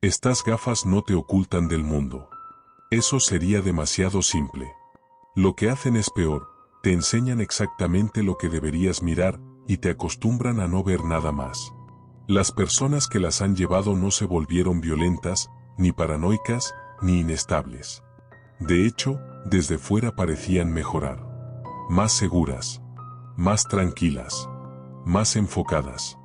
Estas gafas no te ocultan del mundo. Eso sería demasiado simple. Lo que hacen es peor, te enseñan exactamente lo que deberías mirar y te acostumbran a no ver nada más. Las personas que las han llevado no se volvieron violentas, ni paranoicas, ni inestables. De hecho, desde fuera parecían mejorar. Más seguras. Más tranquilas. Más enfocadas.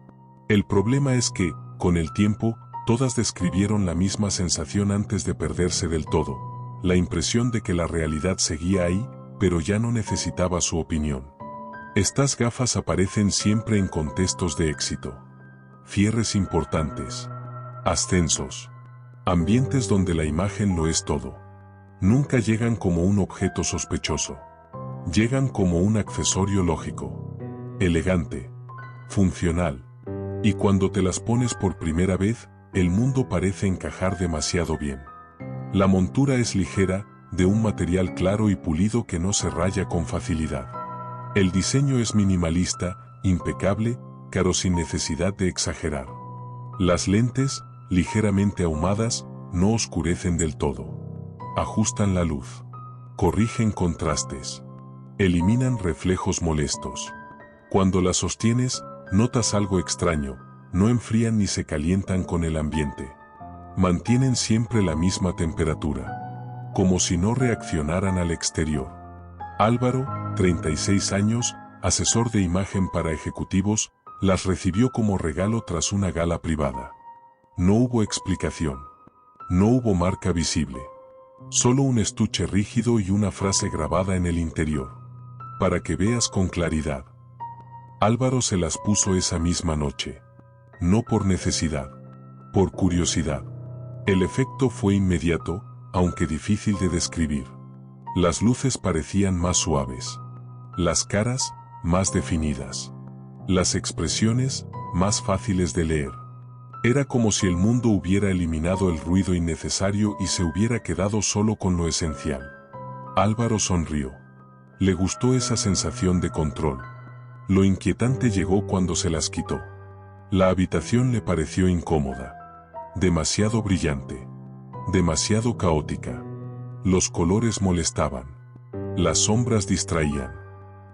El problema es que, con el tiempo, todas describieron la misma sensación antes de perderse del todo. La impresión de que la realidad seguía ahí, pero ya no necesitaba su opinión. Estas gafas aparecen siempre en contextos de éxito. Cierres importantes. Ascensos. Ambientes donde la imagen lo es todo. Nunca llegan como un objeto sospechoso. Llegan como un accesorio lógico. Elegante. Funcional. Y cuando te las pones por primera vez, el mundo parece encajar demasiado bien. La montura es ligera, de un material claro y pulido que no se raya con facilidad. El diseño es minimalista, impecable, caro sin necesidad de exagerar. Las lentes, ligeramente ahumadas, no oscurecen del todo. Ajustan la luz. Corrigen contrastes. Eliminan reflejos molestos. Cuando las sostienes, notas algo extraño, no enfrían ni se calientan con el ambiente. Mantienen siempre la misma temperatura, como si no reaccionaran al exterior. Álvaro, 36 años, asesor de imagen para ejecutivos, las recibió como regalo tras una gala privada. No hubo explicación. No hubo marca visible. Solo un estuche rígido y una frase grabada en el interior. Para que veas con claridad. Álvaro se las puso esa misma noche. No por necesidad. Por curiosidad. El efecto fue inmediato, aunque difícil de describir. Las luces parecían más suaves. Las caras, más definidas. Las expresiones, más fáciles de leer. Era como si el mundo hubiera eliminado el ruido innecesario y se hubiera quedado solo con lo esencial. Álvaro sonrió. Le gustó esa sensación de control. Lo inquietante llegó cuando se las quitó. La habitación le pareció incómoda. Demasiado brillante. Demasiado caótica. Los colores molestaban. Las sombras distraían.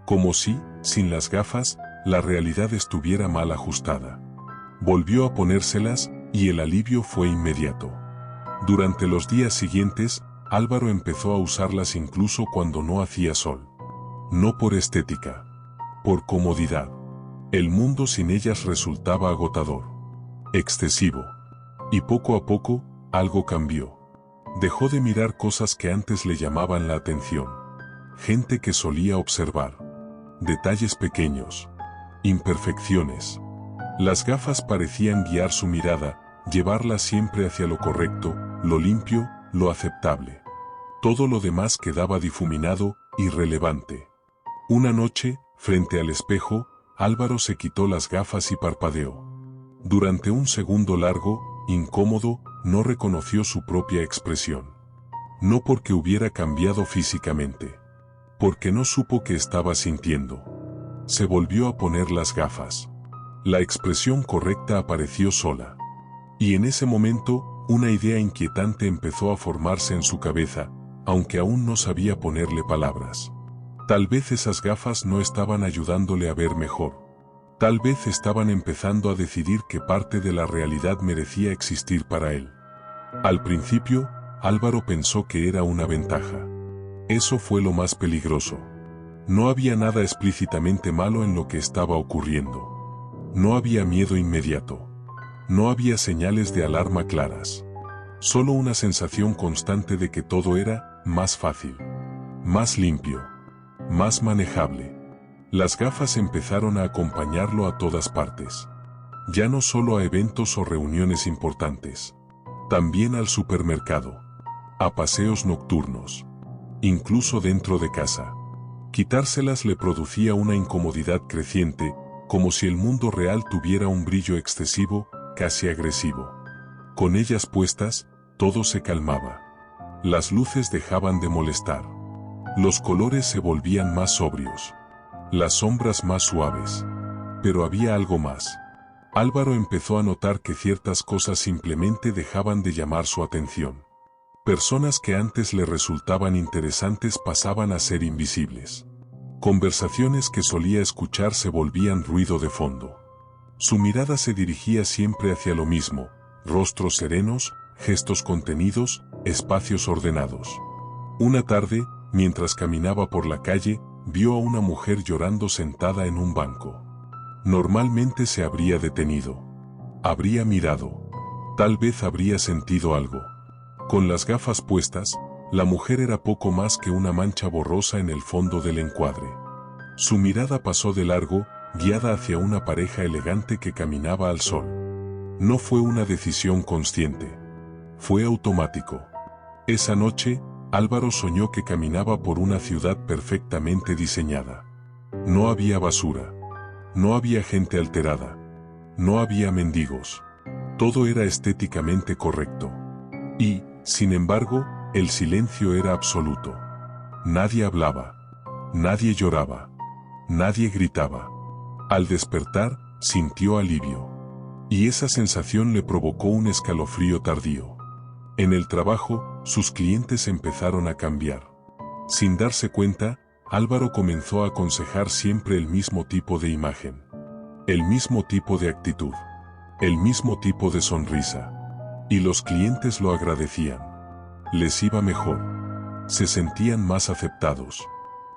Como si, sin las gafas, la realidad estuviera mal ajustada. Volvió a ponérselas, y el alivio fue inmediato. Durante los días siguientes, Álvaro empezó a usarlas incluso cuando no hacía sol. No por estética. Por comodidad. El mundo sin ellas resultaba agotador. Excesivo. Y poco a poco, algo cambió. Dejó de mirar cosas que antes le llamaban la atención. Gente que solía observar. Detalles pequeños. Imperfecciones. Las gafas parecían guiar su mirada, llevarla siempre hacia lo correcto, lo limpio, lo aceptable. Todo lo demás quedaba difuminado, irrelevante. Una noche, frente al espejo, Álvaro se quitó las gafas y parpadeó. Durante un segundo largo, incómodo, no reconoció su propia expresión. No porque hubiera cambiado físicamente. Porque no supo qué estaba sintiendo. Se volvió a poner las gafas. La expresión correcta apareció sola. Y en ese momento, una idea inquietante empezó a formarse en su cabeza, aunque aún no sabía ponerle palabras. Tal vez esas gafas no estaban ayudándole a ver mejor. Tal vez estaban empezando a decidir qué parte de la realidad merecía existir para él. Al principio, Álvaro pensó que era una ventaja. Eso fue lo más peligroso. No había nada explícitamente malo en lo que estaba ocurriendo. No había miedo inmediato. No había señales de alarma claras. Solo una sensación constante de que todo era más fácil, más limpio, más manejable. Las gafas empezaron a acompañarlo a todas partes. Ya no solo a eventos o reuniones importantes. También al supermercado. A paseos nocturnos. Incluso dentro de casa. Quitárselas le producía una incomodidad creciente, como si el mundo real tuviera un brillo excesivo, casi agresivo. Con ellas puestas, todo se calmaba. Las luces dejaban de molestar. Los colores se volvían más sobrios. Las sombras más suaves. Pero había algo más. Álvaro empezó a notar que ciertas cosas simplemente dejaban de llamar su atención. Personas que antes le resultaban interesantes pasaban a ser invisibles. Conversaciones que solía escuchar se volvían ruido de fondo. Su mirada se dirigía siempre hacia lo mismo: rostros serenos, gestos contenidos, espacios ordenados. Una tarde, mientras caminaba por la calle, vio a una mujer llorando sentada en un banco. Normalmente se habría detenido. Habría mirado. Tal vez habría sentido algo. Con las gafas puestas, la mujer era poco más que una mancha borrosa en el fondo del encuadre. Su mirada pasó de largo, guiada hacia una pareja elegante que caminaba al sol. No fue una decisión consciente. Fue automático. Esa noche, Álvaro soñó que caminaba por una ciudad perfectamente diseñada. No había basura. No había gente alterada. No había mendigos. Todo era estéticamente correcto. Y, sin embargo, el silencio era absoluto. Nadie hablaba. Nadie lloraba. Nadie gritaba. Al despertar, sintió alivio. Y esa sensación le provocó un escalofrío tardío. En el trabajo, sus clientes empezaron a cambiar. Sin darse cuenta, Álvaro comenzó a aconsejar siempre el mismo tipo de imagen. El mismo tipo de actitud. El mismo tipo de sonrisa. Y los clientes lo agradecían. Les iba mejor. Se sentían más aceptados.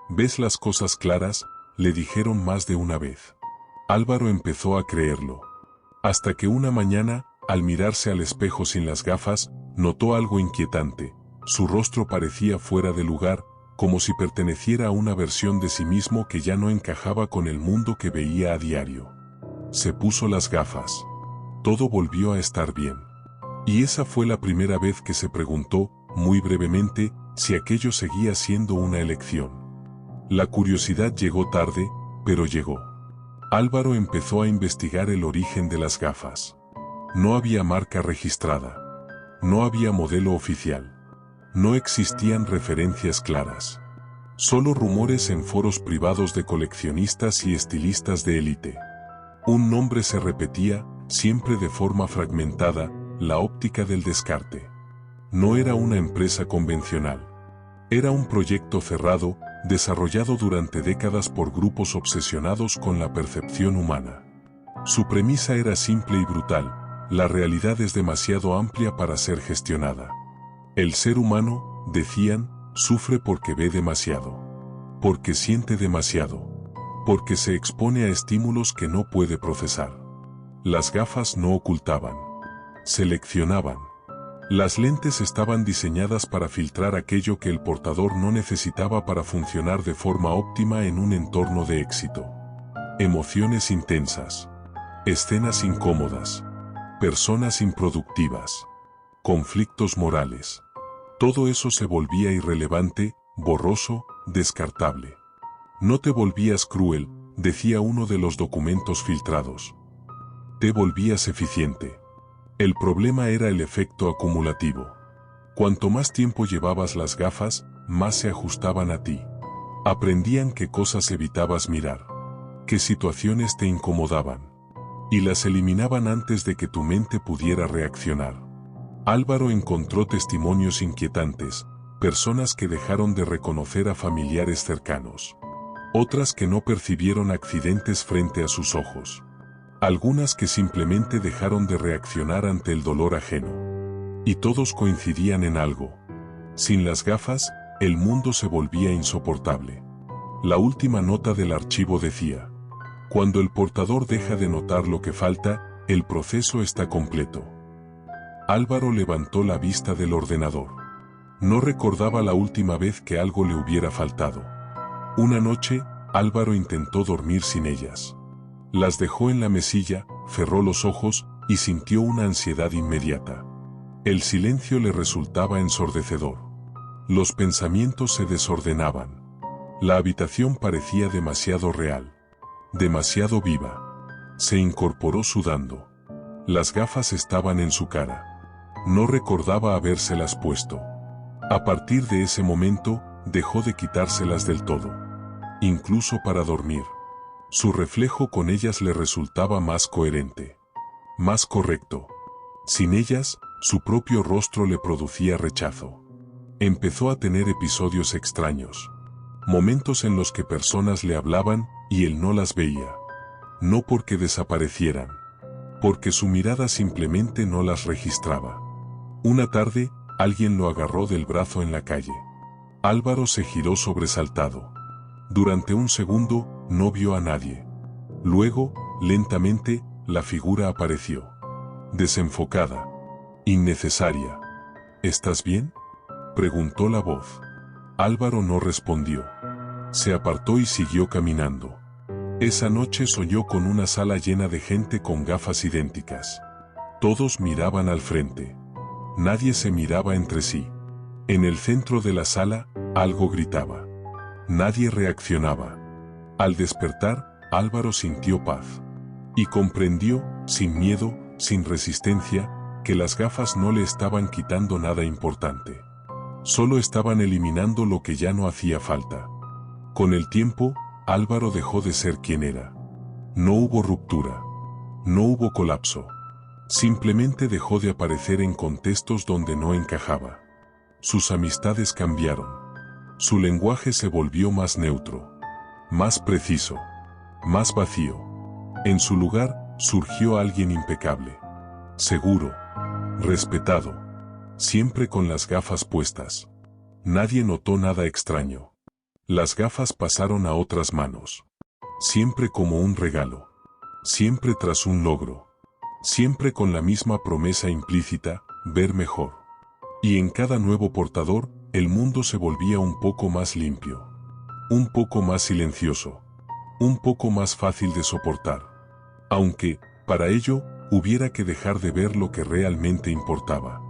¿Ves las cosas claras?, le dijeron más de una vez. Álvaro empezó a creerlo. Hasta que una mañana, al mirarse al espejo sin las gafas, notó algo inquietante. Su rostro parecía fuera de lugar, como si perteneciera a una versión de sí mismo que ya no encajaba con el mundo que veía a diario. Se puso las gafas. Todo volvió a estar bien. Y esa fue la primera vez que se preguntó, muy brevemente, si aquello seguía siendo una elección. La curiosidad llegó tarde, pero llegó. Álvaro empezó a investigar el origen de las gafas. No había marca registrada. No había modelo oficial. No existían referencias claras. Solo rumores en foros privados de coleccionistas y estilistas de élite. Un nombre se repetía, siempre de forma fragmentada: la óptica del descarte. No era una empresa convencional. Era un proyecto cerrado, desarrollado durante décadas por grupos obsesionados con la percepción humana. Su premisa era simple y brutal: la realidad es demasiado amplia para ser gestionada. El ser humano, decían, sufre porque ve demasiado. Porque siente demasiado. Porque se expone a estímulos que no puede procesar. Las gafas no ocultaban. Seleccionaban. Las lentes estaban diseñadas para filtrar aquello que el portador no necesitaba para funcionar de forma óptima en un entorno de éxito. Emociones intensas. Escenas incómodas. Personas improductivas. Conflictos morales. Todo eso se volvía irrelevante, borroso, descartable. No te volvías cruel, decía uno de los documentos filtrados. Te volvías eficiente. El problema era el efecto acumulativo. Cuanto más tiempo llevabas las gafas, más se ajustaban a ti. Aprendían qué cosas evitabas mirar, qué situaciones te incomodaban, y las eliminaban antes de que tu mente pudiera reaccionar. Álvaro encontró testimonios inquietantes: personas que dejaron de reconocer a familiares cercanos, otras que no percibieron accidentes frente a sus ojos, algunas que simplemente dejaron de reaccionar ante el dolor ajeno. Y todos coincidían en algo: sin las gafas, el mundo se volvía insoportable. La última nota del archivo decía: cuando el portador deja de notar lo que falta, el proceso está completo. Álvaro levantó la vista del ordenador. No recordaba la última vez que algo le hubiera faltado. Una noche, Álvaro intentó dormir sin ellas. Las dejó en la mesilla, cerró los ojos y sintió una ansiedad inmediata. El silencio le resultaba ensordecedor. Los pensamientos se desordenaban. La habitación parecía demasiado real, demasiado viva. Se incorporó sudando. Las gafas estaban en su cara. No recordaba habérselas puesto. A partir de ese momento, dejó de quitárselas del todo. Incluso para dormir. Su reflejo con ellas le resultaba más coherente. más correcto. Sin ellas, su propio rostro le producía rechazo. Empezó a tener episodios extraños. Momentos en los que personas le hablaban y él no las veía. No porque desaparecieran, porque su mirada simplemente no las registraba. Una tarde, alguien lo agarró del brazo en la calle. Álvaro se giró sobresaltado. Durante un segundo, no vio a nadie. Luego, lentamente, la figura apareció. Desenfocada. Innecesaria. ¿Estás bien?, preguntó la voz. Álvaro no respondió. Se apartó y siguió caminando. Esa noche soñó con una sala llena de gente con gafas idénticas. Todos miraban al frente. Nadie se miraba entre sí. En el centro de la sala, algo gritaba. Nadie reaccionaba. Al despertar, Álvaro sintió paz. Y comprendió, sin miedo, sin resistencia, que las gafas no le estaban quitando nada importante. Solo estaban eliminando lo que ya no hacía falta. Con el tiempo, Álvaro dejó de ser quien era. No hubo ruptura. No hubo colapso. Simplemente dejó de aparecer en contextos donde no encajaba. Sus amistades cambiaron. Su lenguaje se volvió más neutro, más preciso, más vacío. En su lugar, surgió alguien impecable, seguro, respetado, siempre con las gafas puestas. Nadie notó nada extraño. Las gafas pasaron a otras manos. Siempre como un regalo. Siempre tras un logro. Siempre con la misma promesa implícita, ver mejor. Y en cada nuevo portador, el mundo se volvía un poco más limpio. Un poco más silencioso. Un poco más fácil de soportar. Aunque, para ello, hubiera que dejar de ver lo que realmente importaba.